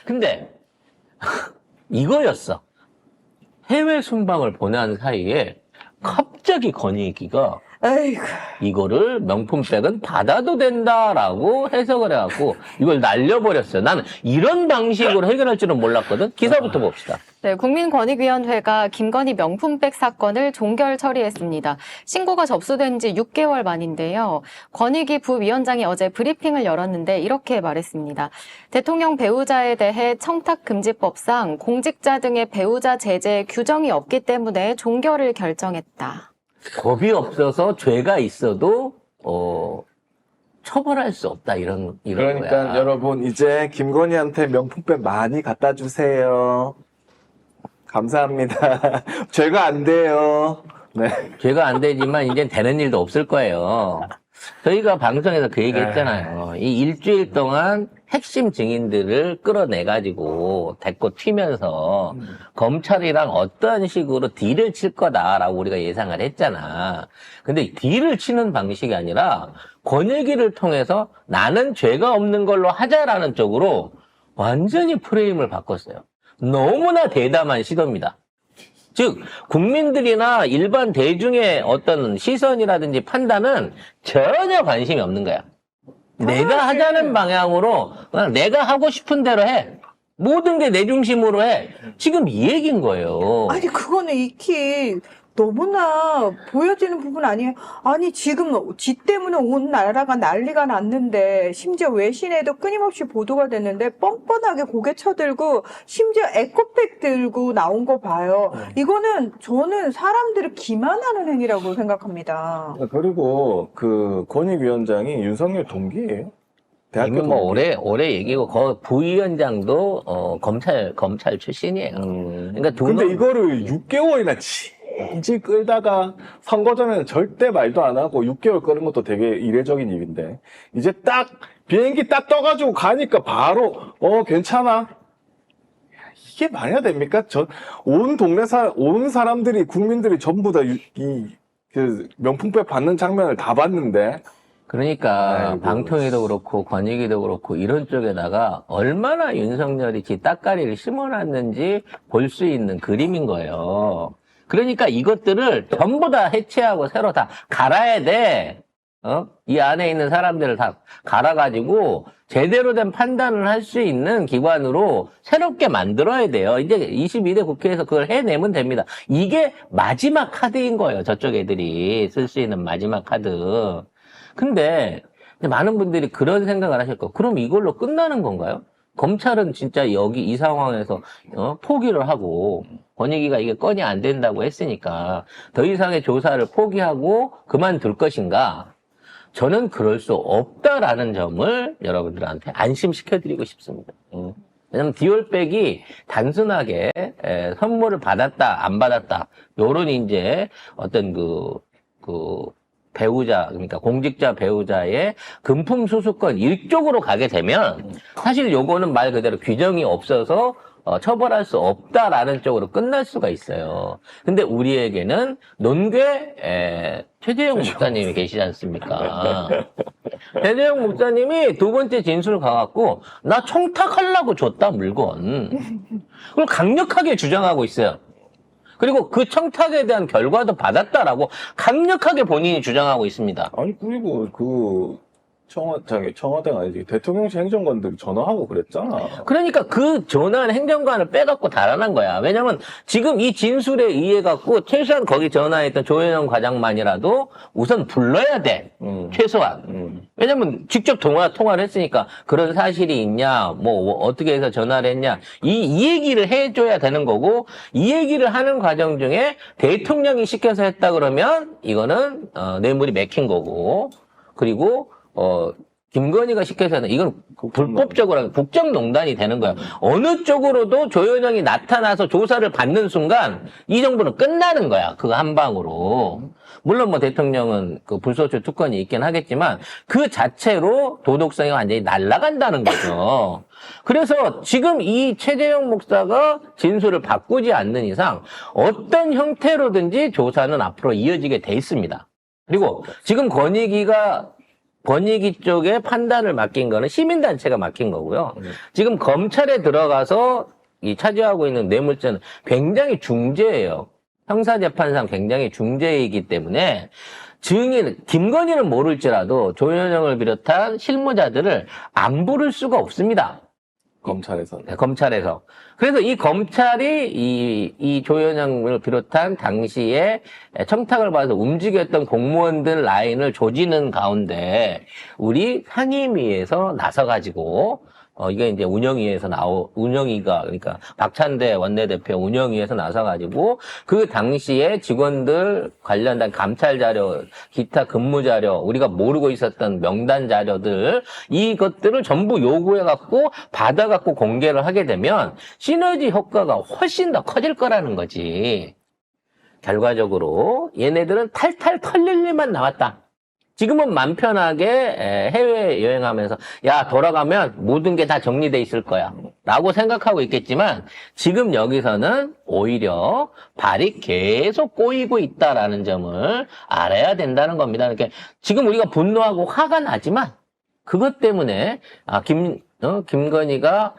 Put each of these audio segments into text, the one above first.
근데 이거였어. 해외 순방을 보내는 사이에 갑자기 권익위가 아이고. 이거를 명품백은 받아도 된다라고 해석을 해갖고 이걸 날려버렸어요. 나는 이런 방식으로 해결할 줄은 몰랐거든. 기사부터 봅시다. 네, 국민권익위원회가 김건희 명품백 사건을 종결 처리했습니다. 신고가 접수된 지 6개월 만인데요. 권익위 부위원장이 어제 브리핑을 열었는데 이렇게 말했습니다. 대통령 배우자에 대해 청탁금지법상 공직자 등의 배우자 제재에 규정이 없기 때문에 종결을 결정했다. 법이 없어서 죄가 있어도 처벌할 수 없다 이런 그러니까 거야. 여러분 이제 김건희한테 명품백 많이 갖다 주세요. 감사합니다. 죄가 안 돼요. 네. 죄가 안 되지만 이제 되는 일도 없을 거예요. 저희가 방송에서 그 얘기 했잖아요. 이 일주일 동안 핵심 증인들을 끌어내가지고 데리고 튀면서 검찰이랑 어떤 식으로 딜을 칠 거다라고 우리가 예상을 했잖아. 근데 딜을 치는 방식이 아니라 권익위를 통해서 나는 죄가 없는 걸로 하자라는 쪽으로 완전히 프레임을 바꿨어요. 너무나 대담한 시도입니다. 즉 국민들이나 일반 대중의 어떤 시선이라든지 판단은 전혀 관심이 없는 거야. 내가 하자는 방향으로 그냥 내가 하고 싶은 대로 해. 모든 게 내 중심으로 해. 지금 이 얘기인 거예요. 아니, 그거는 익히 너무나 보여지는 부분 아니에요? 아니, 지금 지 때문에 온 나라가 난리가 났는데, 심지어 외신에도 끊임없이 보도가 됐는데, 뻔뻔하게 고개 쳐들고, 심지어 에코백 들고 나온 거 봐요. 이거는 저는 사람들을 기만하는 행위라고 생각합니다. 그리고 그 권익위원장이 윤석열 동기예요. 대학교 이미 뭐 동기. 오래 얘기고 그 부위원장도 검찰 출신이에요. 그러니까 근데 이거를 6개월이나 질질 끌다가 선거 전에는 절대 말도 안 하고 6개월 끄는 것도 되게 이례적인 일인데 이제 딱 비행기 딱 떠가지고 가니까 바로 괜찮아. 이게 말이야 됩니까? 온 동네 온 사람들이 국민들이 전부 다 그 명품백 받는 장면을 다 봤는데 그러니까 아이고. 방통위도 그렇고 권익위도 그렇고 이런 쪽에다가 얼마나 윤석열이 지 따까리를 심어놨는지 볼 수 있는 그림인 거예요. 그러니까 이것들을 전부 다 해체하고 새로 다 갈아야 돼. 이 안에 있는 사람들을 다 갈아가지고 제대로 된 판단을 할 수 있는 기관으로 새롭게 만들어야 돼요. 이제 22대 국회에서 그걸 해내면 됩니다. 이게 마지막 카드인 거예요. 저쪽 애들이 쓸 수 있는 마지막 카드. 근데 많은 분들이 그런 생각을 하실 거예요. 그럼 이걸로 끝나는 건가요? 검찰은 진짜 여기 이 상황에서 포기를 하고 권익위가 이게 건이 안 된다고 했으니까 더 이상의 조사를 포기하고 그만둘 것인가? 저는 그럴 수 없다라는 점을 여러분들한테 안심시켜드리고 싶습니다. 왜냐면 디올백이 단순하게 선물을 받았다 안 받았다 요런 이제 어떤 그 배우자, 그러니까 공직자 배우자의 금품 수수권 일쪽으로 가게 되면 사실 요거는 말 그대로 규정이 없어서 처벌할 수 없다라는 쪽으로 끝날 수가 있어요. 근데 우리에게는 논괴 최재형 목사님이 계시지 않습니까? 최재형 목사님이 두 번째 진술 가갖고 나 청탁하려고 줬다 물건. 그걸 강력하게 주장하고 있어요. 그리고 그 청탁에 대한 결과도 받았다라고 강력하게 본인이 주장하고 있습니다. 아니 그리고 그 청와대가 아니지 대통령실 행정관들이 전화하고 그랬잖아. 그러니까 그 전화한 행정관을 빼갖고 달아난 거야. 왜냐면 지금 이 진술에 의해 갖고 최소한 거기 전화했던 조현영 과장만이라도 우선 불러야 돼. 최소한. 왜냐면 직접 통화를 했으니까 그런 사실이 있냐, 뭐 어떻게 해서 전화를 했냐, 이 얘기를 해줘야 되는 거고, 이 얘기를 하는 과정 중에 대통령이 시켜서 했다 그러면 이거는 뇌물이 맥힌 거고, 그리고 김건희가 시켜서 하는 이건 불법적으로 국정농단이 되는 거야. 어느 쪽으로도 조현영이 나타나서 조사를 받는 순간 이 정부는 끝나는 거야. 그거 한 방으로. 물론 뭐 대통령은 그 불소추 특권이 있긴 하겠지만 그 자체로 도덕성이 완전히 날아간다는 거죠. 그래서 지금 이 최재형 목사가 진술을 바꾸지 않는 이상 어떤 형태로든지 조사는 앞으로 이어지게 돼 있습니다. 그리고 지금 권익위가 권익위 쪽에 판단을 맡긴 거는 시민단체가 맡긴 거고요. 지금 검찰에 들어가서 이 차지하고 있는 뇌물죄는 굉장히 중죄예요. 형사재판상 굉장히 중죄이기 때문에 증인, 김건희는 모를지라도 조현영을 비롯한 실무자들을 안 부를 수가 없습니다. 검찰에서는. 네, 검찰에서. 그래서 이 검찰이 이 조현영을 비롯한 당시에 청탁을 받아서 움직였던 공무원들 라인을 조지는 가운데 우리 상임위에서 나서가지고 이게 이제 운영위가, 그러니까 박찬대 원내대표 운영위에서 나서가지고 그 당시에 직원들 관련된 감찰 자료, 기타 근무 자료, 우리가 모르고 있었던 명단 자료들, 이것들을 전부 요구해갖고 받아갖고 공개를 하게 되면 시너지 효과가 훨씬 더 커질 거라는 거지. 결과적으로 얘네들은 탈탈 털릴 일만 나왔다. 지금은 맘 편하게 해외 여행하면서 야 돌아가면 모든 게 다 정리돼 있을 거야 라고 생각하고 있겠지만 지금 여기서는 오히려 발이 계속 꼬이고 있다라는 점을 알아야 된다는 겁니다. 그러니까 지금 우리가 분노하고 화가 나지만 그것 때문에 김건희가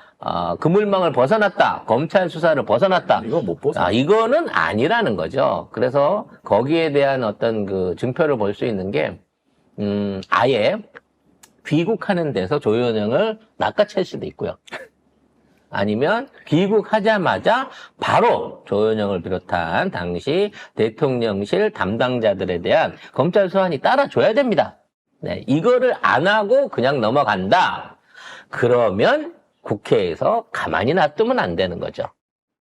그물망을 벗어났다. 검찰 수사를 벗어났다. 이거 못 벗어. 이거는 아니라는 거죠. 그래서 거기에 대한 어떤 그 증표를 볼 수 있는 게 아예 귀국하는 데서 조현영을 낚아챌 수도 있고요. 아니면 귀국하자마자 바로 조현영을 비롯한 당시 대통령실 담당자들에 대한 검찰 소환이 따라줘야 됩니다. 네, 이거를 안 하고 그냥 넘어간다. 그러면 국회에서 가만히 놔두면 안 되는 거죠.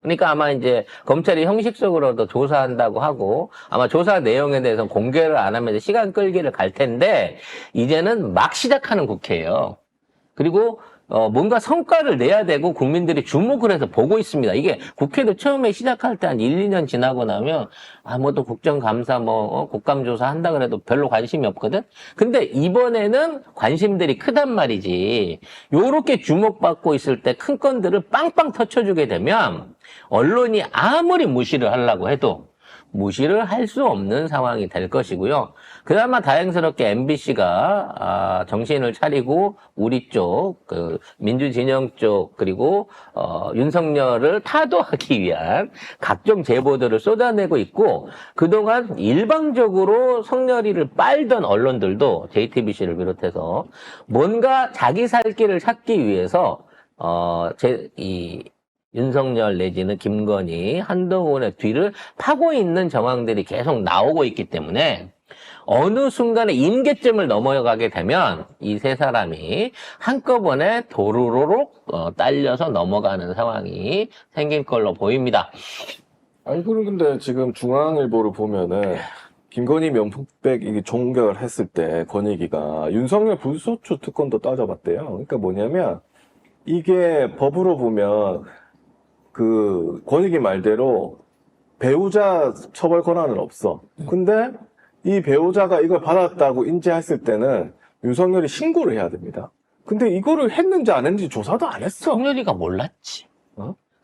그러니까 아마 이제 검찰이 형식적으로도 조사한다고 하고 아마 조사 내용에 대해서 공개를 안 하면서 시간 끌기를 갈 텐데 이제는 막 시작하는 국회예요. 그리고 뭔가 성과를 내야 되고 국민들이 주목을 해서 보고 있습니다. 이게 국회도 처음에 시작할 때 한 1, 2년 지나고 나면 또 국정감사 국감조사 한다 그래도 별로 관심이 없거든. 근데 이번에는 관심들이 크단 말이지. 요렇게 주목받고 있을 때 큰 건들을 빵빵 터쳐주게 되면 언론이 아무리 무시를 하려고 해도 무시를 할 수 없는 상황이 될 것이고요. 그나마 다행스럽게 MBC가 정신을 차리고 우리 쪽, 민주진영 쪽 그리고 윤석열을 타도하기 위한 각종 제보들을 쏟아내고 있고 그동안 일방적으로 성렬이를 빨던 언론들도 JTBC를 비롯해서 뭔가 자기 살 길을 찾기 위해서 윤석열 내지는 김건희, 한동훈의 뒤를 파고 있는 정황들이 계속 나오고 있기 때문에 어느 순간에 임계점을 넘어가게 되면 이 세 사람이 한꺼번에 도루로록 딸려서 넘어가는 상황이 생길 걸로 보입니다. 아니, 근데 지금 중앙일보를 보면은 김건희 명품백 이게 종결을 했을 때 권익위가 윤석열 불소추 특권도 따져봤대요. 그러니까 뭐냐면 이게 법으로 보면 그 권익위 말대로 배우자 처벌 권한은 없어. 근데 이 배우자가 이걸 받았다고 인지했을 때는 윤석열이 신고를 해야 됩니다. 근데 이거를 했는지 안 했는지 조사도 안 했어. 성렬이가 몰랐지.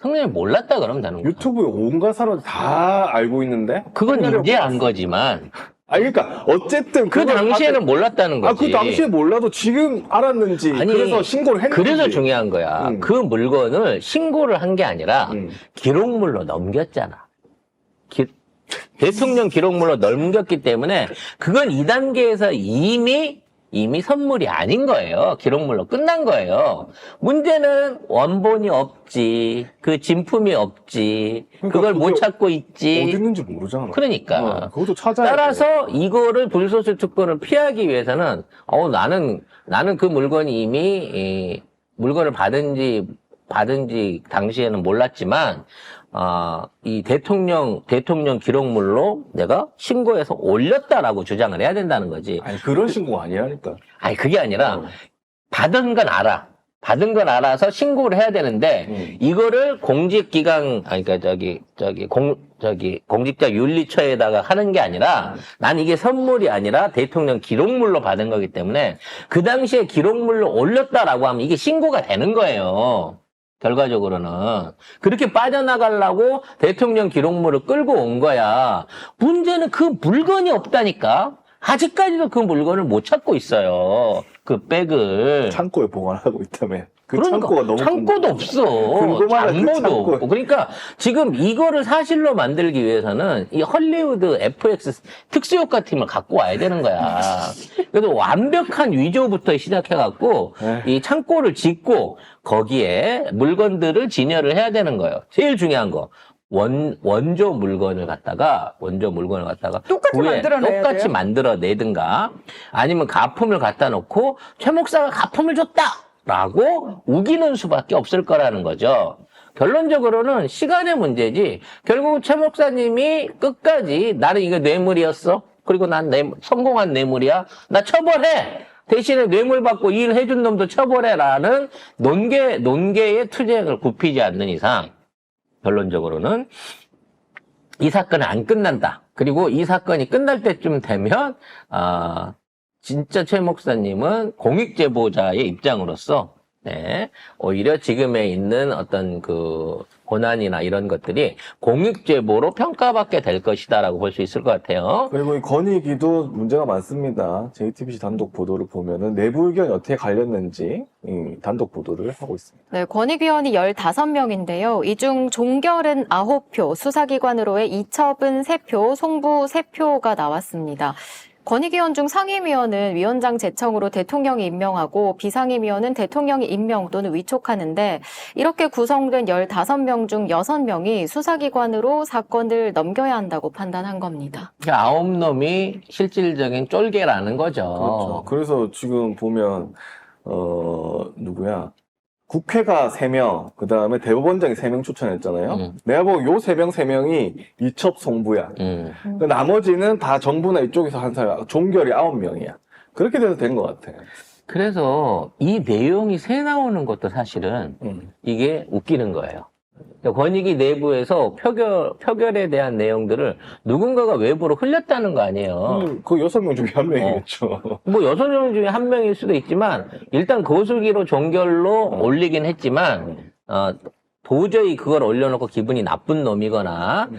성렬이 몰랐다 그러면 되는 거야. 유튜브에 온갖 사람들 다 알고 있는데 그건 이제 안 거지만 그러니까 어쨌든 그 당시에는 몰랐다는 거지. 그 당시에 몰라도 지금 알았는지 아니, 그래서 신고를 했는지. 그래서 중요한 거야. 그 물건을 신고를 한 게 아니라 기록물로 넘겼잖아. 대통령 기록물로 넘겼기 때문에 그건 2단계에서 이미 선물이 아닌 거예요. 기록물로 끝난 거예요. 문제는 원본이 없지, 그 진품이 없지, 그러니까 그걸 못 찾고 있지. 어디 있는지 모르잖아. 그러니까. 그것도 찾아야 따라서 이거를 불소추 특권을 피하기 위해서는 나는 그 물건이 이미 물건을 받은지 당시에는 몰랐지만 이 대통령 기록물로 내가 신고해서 올렸다라고 주장을 해야 된다는 거지. 아니 그런 신고가 아니라니까. 아니 그게 아니라 받은 건 알아. 받은 건 알아서 신고를 해야 되는데 이거를 공직기강 공직자 윤리처에다가 하는 게 아니라 난 이게 선물이 아니라 대통령 기록물로 받은 거기 때문에 그 당시에 기록물로 올렸다라고 하면 이게 신고가 되는 거예요. 결과적으로는 그렇게 빠져나가려고 대통령 기록물을 끌고 온 거야. 문제는 그 물건이 없다니까. 아직까지도 그 물건을 못 찾고 있어요. 그 백을. 창고에 보관하고 있다며. 그 그러니까 창고가 너무 창고도 없어. 궁금하다, 그 장모도 창고에. 없고. 그러니까 지금 이거를 사실로 만들기 위해서는 이 헐리우드 FX 특수효과 팀을 갖고 와야 되는 거야. 그래서 완벽한 위조부터 시작해갖고 에휴. 이 창고를 짓고 거기에 물건들을 진열을 해야 되는 거예요. 제일 중요한 거. 원조 물건을 갖다가 똑같이 구에 만들어내야 똑같이 돼요? 만들어내든가 아니면 가품을 갖다 놓고 최 목사가 가품을 줬다라고 우기는 수밖에 없을 거라는 거죠. 결론적으로는 시간의 문제지. 결국 최 목사님이 끝까지 나는 이거 뇌물이었어. 그리고 난 성공한 뇌물이야. 나 처벌해. 대신에 뇌물 받고 일해준 놈도 처벌해라는 논계의 투쟁을 굽히지 않는 이상 결론적으로는 이 사건은 안 끝난다. 그리고 이 사건이 끝날 때쯤 되면 진짜 최 목사님은 공익제보자의 입장으로서 오히려 지금에 있는 어떤 그 고난이나 이런 것들이 공익제보로 평가받게 될 것이다라고 볼 수 있을 것 같아요. 그리고 이 건의기도 문제가 많습니다. JTBC 단독 보도를 보면은 내부 의견이 어떻게 갈렸는지 단독 보도를 하고 있습니다. 네, 권익위원이 15명인데요. 이 중 종결은 9표, 수사기관으로의 이첩은 3표, 송부 3표가 나왔습니다. 권익위원 중 상임위원은 위원장 제청으로 대통령이 임명하고 비상임위원은 대통령이 임명 또는 위촉하는데 이렇게 구성된 15명 중 6명이 수사기관으로 사건을 넘겨야 한다고 판단한 겁니다. 9놈이 실질적인 쫄개라는 거죠. 그렇죠. 그래서 지금 보면 누구야? 국회가 3명, 그 다음에 대법원장이 3명 추천했잖아요. 내가 보고 요 3명이 이첩 송부야. 그 나머지는 다 정부나 이쪽에서 한 사람, 종결이 9명이야. 그렇게 돼서 된 것 같아. 그래서 이 내용이 새 나오는 것도 사실은 이게 웃기는 거예요. 권익위 내부에서 표결에 대한 내용들을 누군가가 외부로 흘렸다는 거 아니에요. 그 6명 중에 1명이겠죠. 뭐 6명 중에 1명일 수도 있지만 일단 거수기로 종결로 올리긴 했지만 도저히 그걸 올려놓고 기분이 나쁜 놈이거나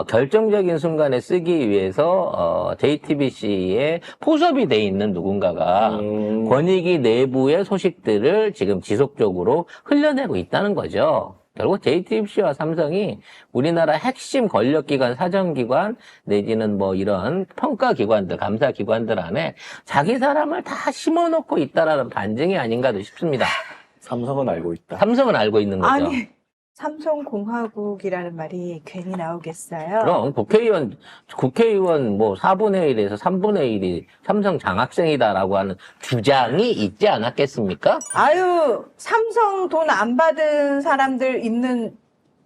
결정적인 순간에 쓰기 위해서 JTBC에 포섭이 돼 있는 누군가가 권익위 내부의 소식들을 지금 지속적으로 흘려내고 있다는 거죠. 결국 JTBC와 삼성이 우리나라 핵심 권력기관, 사정기관 내지는 뭐 이런 평가기관들, 감사기관들 안에 자기 사람을 다 심어놓고 있다라는 반증이 아닌가도 싶습니다. 삼성은 알고 있다. 삼성은 알고 있는 거죠. 아니, 삼성공화국이라는 말이 괜히 나오겠어요? 그럼 국회의원 뭐 4분의 1에서 3분의 1이 삼성 장학생이다라고 하는 주장이 있지 않았겠습니까? 아유, 삼성 돈 안 받은 사람들 있는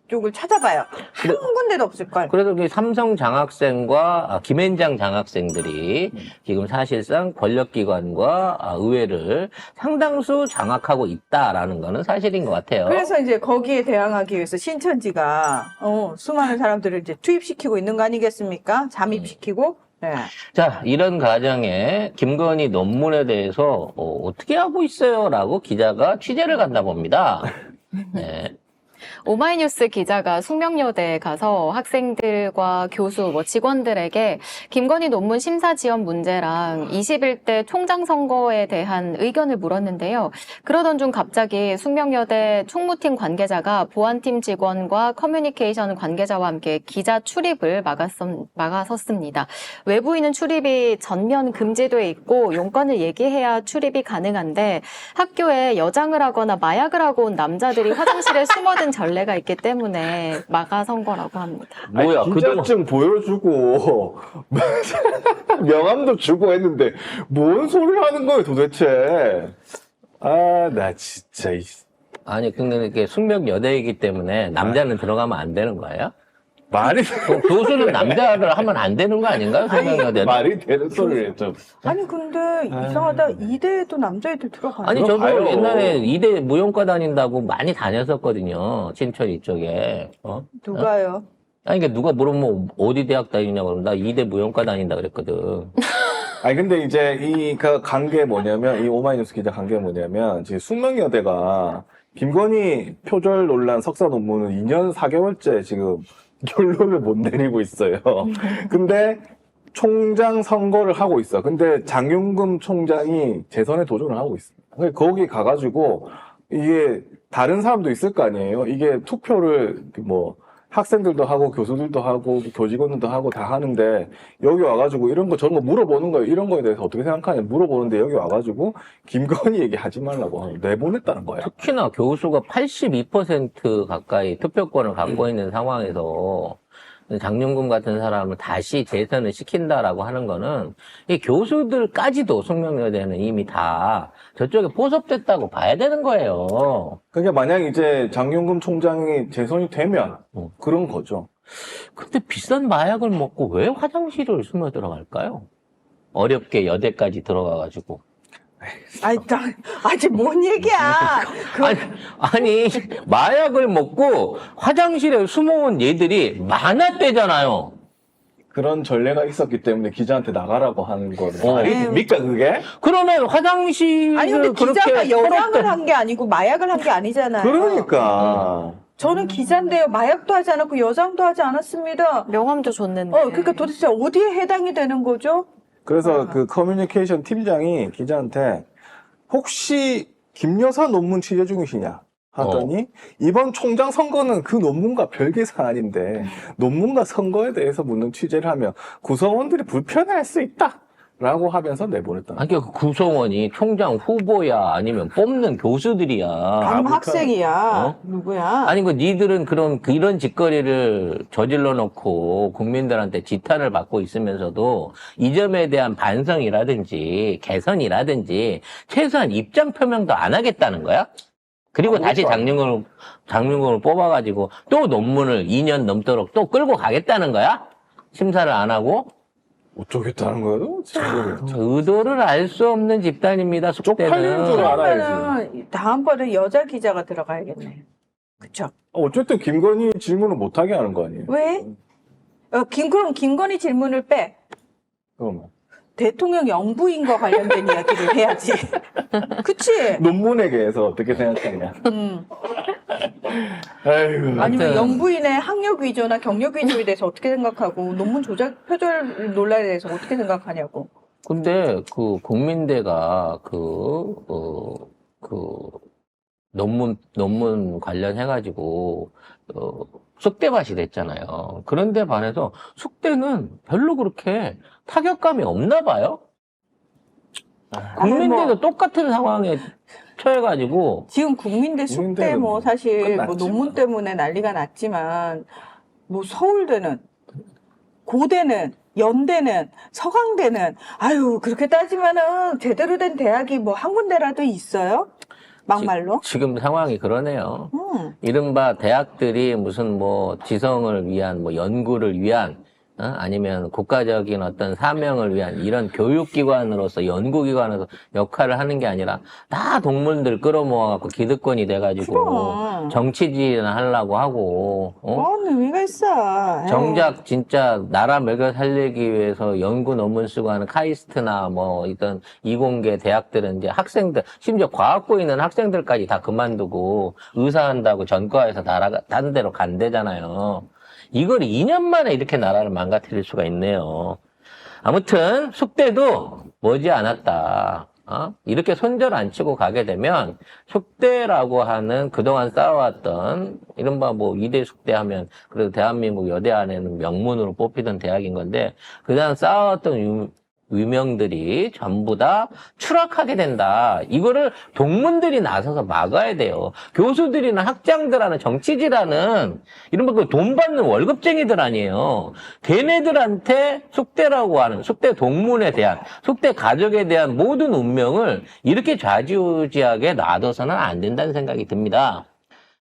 쪽을 찾아봐요. 한 군데도 없을걸. 그래서 그 삼성 장학생과 김앤장 장학생들이 지금 사실상 권력기관과 의회를 상당수 장악하고 있다라는 거는 사실인 것 같아요. 그래서 이제 거기에 대항하기 위해서 신천지가 수많은 사람들을 이제 투입시키고 있는 거 아니겠습니까? 잠입시키고. 네. 자, 이런 과정에 김건희 논문에 대해서 어떻게 하고 있어요라고 기자가 취재를 간다 봅니다. 네. 오마이뉴스 기자가 숙명여대에 가서 학생들과 교수, 직원들에게 김건희 논문 심사 지원 문제랑 21대 총장 선거에 대한 의견을 물었는데요. 그러던 중 갑자기 숙명여대 총무팀 관계자가 보안팀 직원과 커뮤니케이션 관계자와 함께 기자 출입을 막아섰습니다. 외부인은 출입이 전면 금지돼 있고 용건을 얘기해야 출입이 가능한데 학교에 여장을 하거나 마약을 하고 온 남자들이 화장실에 숨어든 전례가 있기 때문에 막아선 거라고 합니다. 뭐야, 기자증 보여주고 명함도 주고 했는데 뭔 소리를 하는 거예요 도대체. 나 진짜 아니, 근데 이게 숙명여대이기 때문에 남자는 들어가면 안 되는 거예요? 말이 교수는 남자를 하면 안 되는 거 아닌가요? 숙명여대는? 말이 되는 소리를 했죠. 아니 근데 이상하다. 이대에도 남자애들 들어가네. 아니, 저도 들어가요. 옛날에 이대 무용과 다닌다고 많이 다녔었거든요. 친천 이쪽에. 누가요? 아니, 그러니까 누가 물으면 어디 대학 다니냐고 그러면 나 이대 무용과 다닌다 그랬거든. 아니 근데 이제 이 관계 뭐냐면 이 오마이뉴스 기자 관계 뭐냐면 지금 숙명여대가 김건희 표절 논란 석사 논문을 2년 4개월째 지금 결론을 못 내리고 있어요. 근데 총장 선거를 하고 있어. 근데 장윤금 총장이 재선에 도전을 하고 있어. 거기 가가지고 이게 다른 사람도 있을 거 아니에요. 이게 투표를 뭐 학생들도 하고 교수들도 하고 교직원들도 하고 다 하는데 여기 와가지고 이런 거 저런 거 물어보는 거예요. 이런 거에 대해서 어떻게 생각하냐 물어보는데 여기 와가지고 김건희 얘기하지 말라고 내보냈다는 거야. 특히나 교수가 82% 가까이 투표권을 갖고 있는 상황에서 장윤금 같은 사람을 다시 재선을 시킨다라고 하는 거는 이 교수들까지도 숙명여대는 이미 다 저쪽에 포섭됐다고 봐야 되는 거예요. 그러니까 만약 이제 장윤금 총장이 재선이 되면 그런 거죠. 근데 비싼 마약을 먹고 왜 화장실을 숨어 들어갈까요? 어렵게 여대까지 들어가가지고. 아직 뭔 얘기야. 아니, 마약을 먹고 화장실에 숨어온 얘들이 많았대잖아요. 그런 전례가 있었기 때문에 기자한테 나가라고 하는 거를 어. 말이 됩니까 그게? 그러면 화장실을 아니 근데 그렇게 기자가 여장을 털었던- 한 게 아니고 마약을 한 게 아니잖아요. 그러니까 저는 기자인데요. 마약도 하지 않았고 여장도 하지 않았습니다. 명함도 줬는데. 그러니까 도대체 어디에 해당이 되는 거죠? 그래서 그 커뮤니케이션 팀장이 기자한테 혹시 김 여사 논문 취재 중이시냐 하더니 이번 총장 선거는 그 논문과 별개 사안인데 논문과 선거에 대해서 묻는 취재를 하면 구성원들이 불편해할 수 있다 라고 하면서 내보냈다. 아니, 그 구성원이 총장 후보야 아니면 뽑는 교수들이야. 아니면 학생이야. 어? 누구야? 아니, 니들은 이런 짓거리를 저질러 놓고 국민들한테 지탄을 받고 있으면서도 이 점에 대한 반성이라든지 개선이라든지 최소한 입장 표명도 안 하겠다는 거야? 그리고 다시 장윤금을 뽑아가지고 또 논문을 2년 넘도록 또 끌고 가겠다는 거야? 심사를 안 하고? 어쩌겠다는 거예요? 의도를 알 수 없는 집단입니다, 쪽팔리는 줄 숙대는. 알아야지. 그러면은 다음번에 여자 기자가 들어가야겠네. 그쵸? 어쨌든 김건희 질문을 못하게 하는 거 아니에요? 왜? 그럼 김건희 질문을 빼. 그러면. 대통령 영부인과 관련된 이야기를 해야지. 그치? 논문에 대해서 어떻게 생각하냐. 아이고. 아니면 하여튼- 영부인의 학력 위조나 경력 위조에 대해서 어떻게 생각하고 논문 조작 표절 논란에 대해서 어떻게 생각하냐고. 근데 국민대가 논문 관련해가지고 숙대밭이 됐잖아요. 그런데 반해서 숙대는 별로 그렇게 타격감이 없나 봐요. 국민대도 똑같은 상황에 처해가지고 지금 국민대 숙대 국민대는 뭐 사실 뭐 끝났지. 논문 때문에 난리가 났지만 뭐 서울대는 고대는 연대는 서강대는 아유 그렇게 따지면은 제대로 된 대학이 뭐 한 군데라도 있어요? 막말로? 지금 상황이 그러네요. 음. 이른바 대학들이 무슨 뭐 지성을 위한 뭐 연구를 위한 아니면 국가적인 어떤 사명을 위한 이런 교육기관으로서 연구기관으로서 역할을 하는 게 아니라 다 동문들 끌어모아갖고 기득권이 돼가지고 그럼. 정치질이나 하려고 하고 뭔 의미가 있어. 에이. 정작 진짜 나라 먹여 살리기 위해서 연구 논문 쓰고 하는 카이스트나 뭐 이런 이공계 대학들은 이제 학생들 심지어 과학고에 있는 학생들까지 다 그만두고 의사한다고 전과해서 다른 데로 간대잖아요. 이걸 2년 만에 이렇게 나라를 망가뜨릴 수가 있네요. 아무튼 숙대도 머지않았다. 이렇게 손절 안 치고 가게 되면 숙대라고 하는 그동안 쌓아왔던 이른바 뭐 2대 숙대 하면 그래도 대한민국 여대 안에는 명문으로 뽑히던 대학인 건데 그동안 쌓아왔던 유명들이 전부 다 추락하게 된다. 이거를 동문들이 나서서 막아야 돼요. 교수들이나 학장들하는 정치지라는 이른바 돈 받는 월급쟁이들 아니에요. 걔네들한테 숙대라고 하는 숙대 동문에 대한 숙대 가족에 대한 모든 운명을 이렇게 좌지우지하게 놔둬서는 안 된다는 생각이 듭니다.